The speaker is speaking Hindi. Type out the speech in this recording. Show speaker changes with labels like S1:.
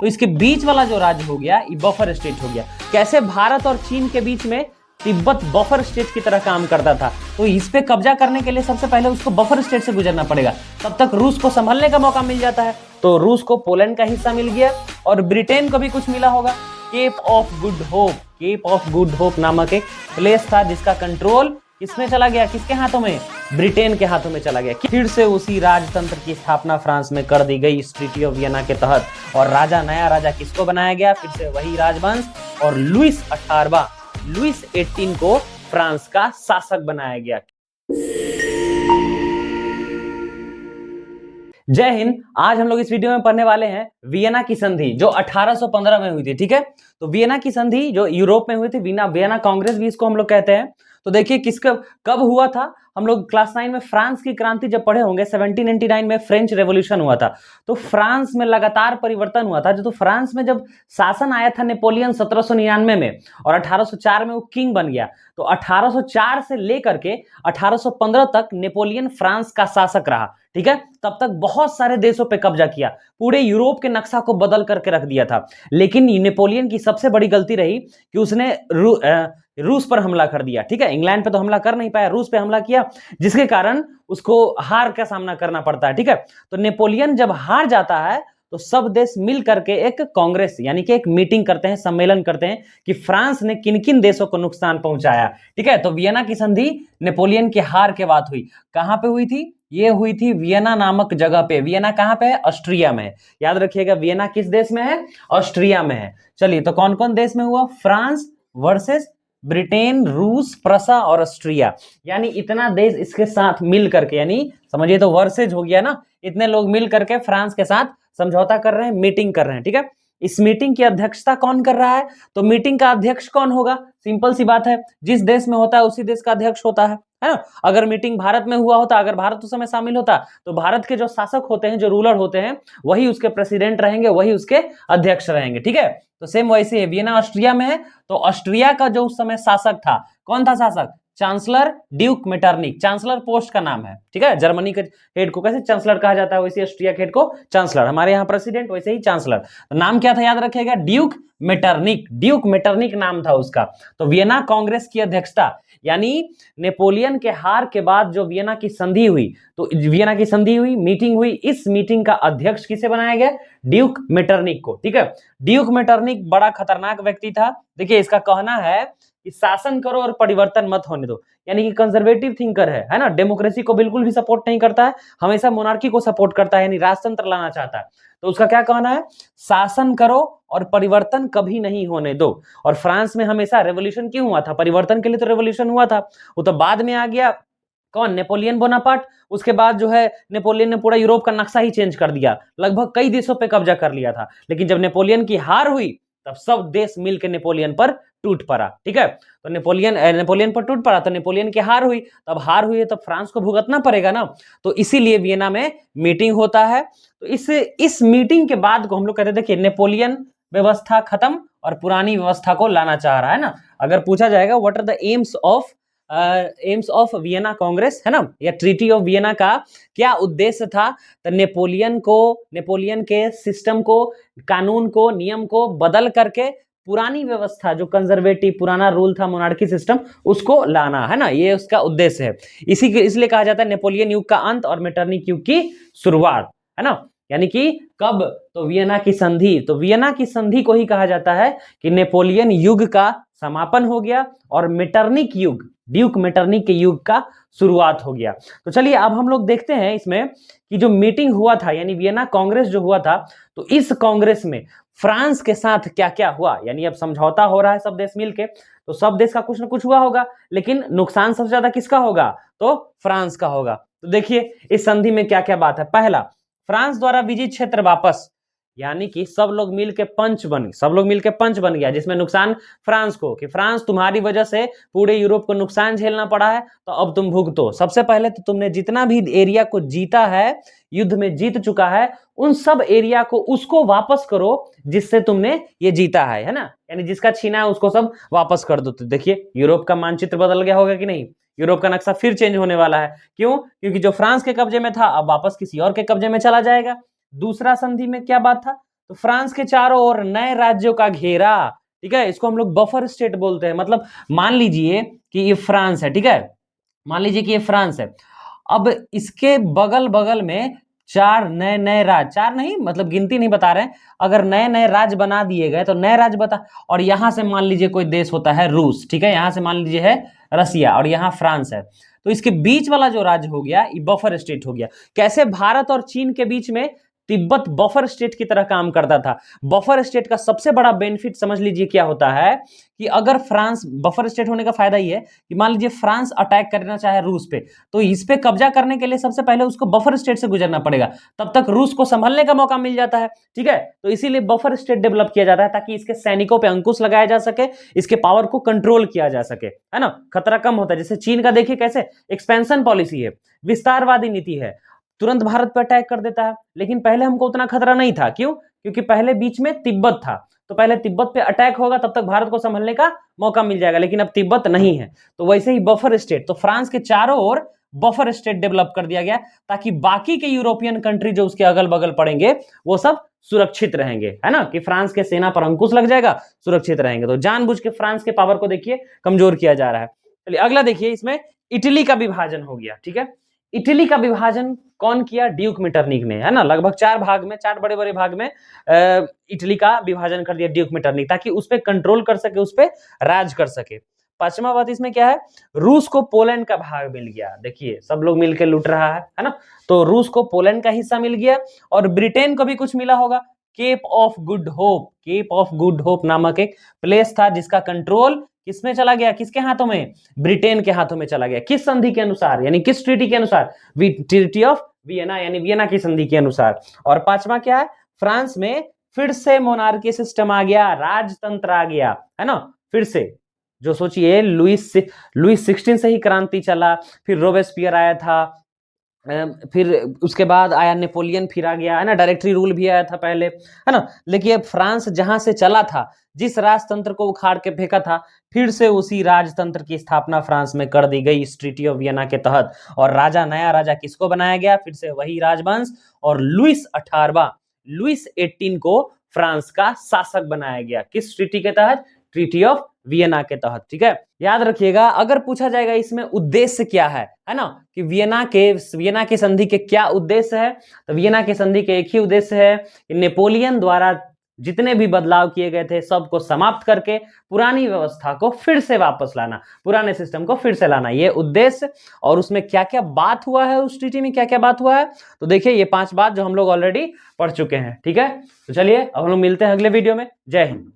S1: तो इसके बीच वाला जो राज्य हो गया ये बफर स्टेट हो गया। कैसे भारत और चीन के बीच में तिब्बत बफर स्टेट की तरह काम करता था, तो इस पे कब्जा करने के लिए सबसे पहले उसको बफर स्टेट से गुजरना पड़ेगा, तब तक रूस को संभलने का मौका मिल जाता है। तो रूस को पोलैंड का हिस्सा मिल गया और ब्रिटेन को भी कुछ मिला होगा। केप ऑफ गुड होप नामक एक प्लेस था जिसका कंट्रोल किसमें चला गया, किसके हाथों में, ब्रिटेन के हाथों में चला गया। फिर से उसी राजतंत्र की स्थापना फ्रांस में कर दी गई इस ट्रीटी ऑफ वियना के तहत, और नया राजा किसको बनाया गया, फिर से वही राजवंश, और लुईस 18 को फ्रांस का शासक बनाया गया। जय हिंद। आज हम लोग इस वीडियो में पढ़ने वाले हैं वियना की संधि जो 1815 में हुई थी। ठीक है, तो वियना की संधि जो यूरोप में हुई थी, वियना कांग्रेस भी इसको हम लोग कहते हैं। तो देखिए किसका कब हुआ था, हम लोग क्लास 9 में फ्रांस की क्रांति जब पढ़े होंगे, 1799 में फ्रेंच रेवोल्यूशन हुआ था। तो फ्रांस में लगातार परिवर्तन हुआ था। जो तो फ्रांस में जब शासन आया था नेपोलियन 1799 में, और 1804 में वो किंग बन गया। तो 1804 से लेकर के 1815 तक नेपोलियन फ्रांस का शासक रहा। ठीक है, तब तक बहुत सारे देशों पे कब्जा किया, पूरे यूरोप के नक्शा को बदल करके रख दिया था। लेकिन नेपोलियन की सबसे बड़ी गलती रही कि उसने रूस पर हमला कर दिया। ठीक है, इंग्लैंड पे तो हमला कर नहीं पाया, रूस पे हमला किया, जिसके कारण उसको हार का सामना करना पड़ता है। ठीक है, तो नेपोलियन जब हार जाता है तो सब देश मिल करके एक कांग्रेस यानी कि एक मीटिंग करते हैं, सम्मेलन करते हैं कि फ्रांस ने किन किन देशों को नुकसान पहुंचाया। ठीक है, तो वियना की संधि नेपोलियन की हार के बाद हुई। कहां पे हुई थी, ये हुई थी वियना नामक जगह पे। वियना कहां पे है, ऑस्ट्रिया में है। याद रखिएगा वियना किस देश में है, ऑस्ट्रिया में है। चलिए, तो कौन कौन देश में हुआ, फ्रांस वर्सेस ब्रिटेन, रूस, प्रसा और ऑस्ट्रिया, यानी इतना देश इसके साथ मिल करके, यानी समझिए तो वर्सेज हो गया ना, इतने लोग मिल करके फ्रांस के साथ समझौता कर रहे हैं, मीटिंग कर रहे हैं। ठीक है, इस मीटिंग की अध्यक्षता कौन कर रहा है, तो मीटिंग का अध्यक्ष कौन होगा, सिंपल सी बात है, जिस देश में होता है उसी देश का अध्यक्ष होता है ना। अगर मीटिंग भारत में हुआ होता, अगर भारत उस समय शामिल होता, तो भारत के जो शासक होते हैं, जो रूलर होते हैं, वही उसके प्रेसिडेंट रहेंगे, वही उसके अध्यक्ष रहेंगे। ठीक है, तो सेम वैसे ही वियना ऑस्ट्रिया में है। तो ऑस्ट्रिया का जो उस समय शासक था, कौन था शासक, chancellor Duke Metternich. Chancellor post का नाम है। ठीक है, जर्मनी के हेड को कैसे चांसलर कहा जाता है, वैसे ऑस्ट्रिया के हेड को चांसलर, हमारे यहाँ प्रेसिडेंट, वैसे ही चांसलर। तो नाम क्या था, याद रखिएगा, ड्यूक मेटरनिक नाम था उसका। तो वियना कांग्रेस की अध्यक्षता, यानी नेपोलियन के हार के बाद जो वियना की संधि हुई, तो वियना की संधि हुई, मीटिंग हुई, इस मीटिंग का अध्यक्ष किसे बनाया गया, ड्यूक मेटरनिक को। ठीक है, ड्यूक मेटरनिक बड़ा खतरनाक व्यक्ति था। देखिए, इसका कहना है कि शासन करो और परिवर्तन मत होने दो, यानी कि कंजर्वेटिव थिंकर है ना, डेमोक्रेसी को बिल्कुल भी सपोर्ट नहीं करता है, हमेशा मोनार्की को सपोर्ट करता है, यानी राजतंत्र लाना चाहता है। तो उसका क्या कहना है, शासन करो और परिवर्तन कभी नहीं होने दो। और फ्रांस में हमेशा रेवोल्यूशन क्यों हुआ था, परिवर्तन के लिए तो रेवोल्यूशन हुआ था। वो तो बाद में आ गया, कौन, नेपोलियन बोनापार्ट। उसके बाद जो है नेपोलियन ने पूरा यूरोप का नक्शा ही चेंज कर दिया, लगभग कई देशों पे कब्जा कर लिया था। लेकिन जब नेपोलियन की हार हुई, तब सब देश मिलकर नेपोलियन पर टूट पड़ा। ठीक है, तो नेपोलियन पर टूट पड़ा, तो नेपोलियन की हार हुई, तब हार हुई है तब फ्रांस को भुगतना पड़ेगा ना। तो इसीलिए वियना में मीटिंग होता है। तो इस मीटिंग के बाद को हम लोग कहते हैं, देखिए, नेपोलियन व्यवस्था खत्म और पुरानी व्यवस्था को लाना चाह रहा है ना। अगर पूछा जाएगा what are the aims of Vienna Congress, है ना, या ट्रीटी ऑफ वियना का क्या उद्देश्य था, तो नेपोलियन के सिस्टम को, कानून को, नियम को बदल करके पुरानी व्यवस्था, जो कंजर्वेटिव पुराना रूल था, मोनार्की सिस्टम, उसको लाना, है ना, ये उसका उद्देश्य है। इसलिए कहा जाता है नेपोलियन युग का अंत और मेटरनिक युग की शुरुआत, है ना। यानी कि कब, तो वियना की संधि, तो वियना की संधि को ही कहा जाता है कि नेपोलियन युग का समापन हो गया और मेटरनिक युग, ड्यूक मेटरनिक के युग का शुरुआत हो गया। तो चलिए अब हम लोग देखते हैं इसमें कि जो मीटिंग हुआ था, यानी वियना कांग्रेस जो हुआ था, तो इस कांग्रेस में फ्रांस के साथ क्या क्या हुआ। यानी अब समझौता हो रहा है सब देश मिलके, तो सब देश का कुछ ना कुछ हुआ होगा, लेकिन नुकसान सबसे ज्यादा किसका होगा, तो फ्रांस का होगा। तो देखिए इस संधि में क्या क्या बात है। पहला, फ्रांस द्वारा विजित क्षेत्र वापस, यानी कि सब लोग मिलके पंच बन गया, जिसमें नुकसान फ्रांस को, कि फ्रांस तुम्हारी वजह से पूरे यूरोप को नुकसान झेलना पड़ा है, तो अब तुम भुगतो। सबसे पहले तो तुमने जितना भी एरिया को जीता है, युद्ध में जीत चुका है, उन सब एरिया को उसको वापस करो जिससे तुमने ये जीता है ना, यानी जिसका छीना है उसको सब वापस कर दो। तो देखिए यूरोप का मानचित्र बदल गया होगा कि नहीं, यूरोप का नक्शा फिर चेंज होने वाला है। क्यों, क्योंकि जो फ्रांस के कब्जे में था अब वापस किसी और के कब्जे में चला जाएगा। दूसरा संधि में क्या बात था, तो फ्रांस के चारों ओर नए राज्यों का घेरा, ठीक है, इसको हम लोग बफर स्टेट बोलते हैं। मतलब मान लीजिए कि ये फ्रांस है, ठीक है, मान लीजिए कि ये फ्रांस है, अब इसके बगल बगल में चार नए नए राज्य, चार नहीं मतलब गिनती नहीं बता रहे हैं, अगर नए नए राज्य बना दिए गए तो नए राज्य बता, और यहां से मान लीजिए कोई देश होता है रूस, ठीक है, यहां से मान लीजिए है रसिया और यहां फ्रांस है, तो इसके बीच वाला जो राज्य हो गया ये बफर स्टेट हो गया। कैसे भारत और चीन के बीच में तिब्बत बफर स्टेट की तरह काम करता था। बफर स्टेट का सबसे बड़ा बेनिफिट समझ लीजिए क्या होता है कि अगर फ्रांस, बफर स्टेट होने का फायदा ये है कि मान लीजिए फ्रांस अटैक करना चाहे रूस पे, तो इस पे कब्जा करने के लिए सबसे पहले उसको बफर स्टेट से गुजरना पड़ेगा, तब तक रूस को संभलने का मौका मिल जाता है, ठीक है। तो इसीलिए बफर स्टेट डेवलप किया जाता है ताकि इसके सैनिकों पे अंकुश लगाया जा सके, इसके पावर को कंट्रोल किया जा सके, है ना, खतरा कम होता है। जैसे चीन का देखिए कैसे एक्सपेंशन पॉलिसी है, विस्तारवादी नीति है, तुरंत भारत पर अटैक कर देता है, लेकिन पहले हमको उतना खतरा नहीं था। क्यों? क्योंकि पहले बीच में तिब्बत था, तो पहले तिब्बत पे अटैक होगा तब तक भारत को संभलने का मौका मिल जाएगा, लेकिन अब तिब्बत नहीं है। तो वैसे ही बफर स्टेट, तो फ्रांस के चारों ओर बफर स्टेट डेवलप कर दिया गया ताकि बाकी के यूरोपियन कंट्री जो उसके अगल बगल पड़ेंगे वो सब सुरक्षित रहेंगे, है ना, कि फ्रांस के सेना पर अंकुश लग जाएगा, सुरक्षित रहेंगे। तो जानबूझ के फ्रांस के पावर को देखिए कमजोर किया जा रहा है। चलिए अगला देखिए, इसमें इटली का विभाजन हो गया, ठीक है। इटली का विभाजन कौन किया? ड्यूक मेटरनिक ने, है ना, लगभग 4 भाग में, 4 बड़े बड़े भाग में इटली का विभाजन कर दिया ड्यूक मेटरनिक, ताकि उस पर कंट्रोल कर सके, उस पर राज कर सके। पांचवा बात इसमें क्या है, रूस को पोलैंड का भाग मिल गया। देखिए सब लोग मिलकर लूट रहा है ना, तो रूस को पोलैंड का हिस्सा मिल गया, और ब्रिटेन को भी कुछ मिला होगा। Cape of Good Hope, Cape of Good Hope नामक एक प्लेस था जिसका कंट्रोल किसमें चला गया, किसके हाथों में? ब्रिटेन के हाथों में चला गया। किस संधि के अनुसार, यानी किस ट्रीटी के अनुसार? ट्रीटी ऑफ वियना, यानी वियना की संधि के अनुसार। और पांचवा क्या है, फ्रांस में फिर से मोनार्की सिस्टम आ गया, राजतंत्र आ गया, है ना, फिर से। जो सोचिए लुइस 16 से ही क्रांति चला, फिर रोबेस्पियर आया था, फिर उसके बाद आया नेपोलियन, फिर आ गया, है ना, डायरेक्टरी रूल भी आया था पहले, है ना। लेकिन फ्रांस जहां से चला था, जिस राजतंत्र को उखाड़ के फेंका था, फिर से उसी राजतंत्र की स्थापना फ्रांस में कर दी गई इस ट्रीटी ऑफ वियना के तहत। और राजा, नया राजा किसको बनाया गया? फिर से वही राजवंश, और लुइस 18 को फ्रांस का शासक बनाया गया। किस ट्रीटी के तहत? ट्रीटी ऑफ वियना के तहत, ठीक है। याद रखिएगा, अगर पूछा जाएगा इसमें उद्देश्य क्या है ना, कि वियना की संधि के क्या उद्देश्य है, तो वियना की संधि के एक ही उद्देश्य है कि नेपोलियन द्वारा जितने भी बदलाव किए गए थे सबको समाप्त करके पुरानी व्यवस्था को फिर से वापस लाना, पुराने सिस्टम को फिर से लाना, ये उद्देश्य। और उसमें क्या क्या बात हुआ है, उस ट्रीटी में क्या क्या बात हुआ है, तो देखिए ये 5 बात जो हम लोग ऑलरेडी पढ़ चुके हैं, ठीक है। तो चलिए अब हम लोग मिलते हैं अगले वीडियो में। जय हिंद।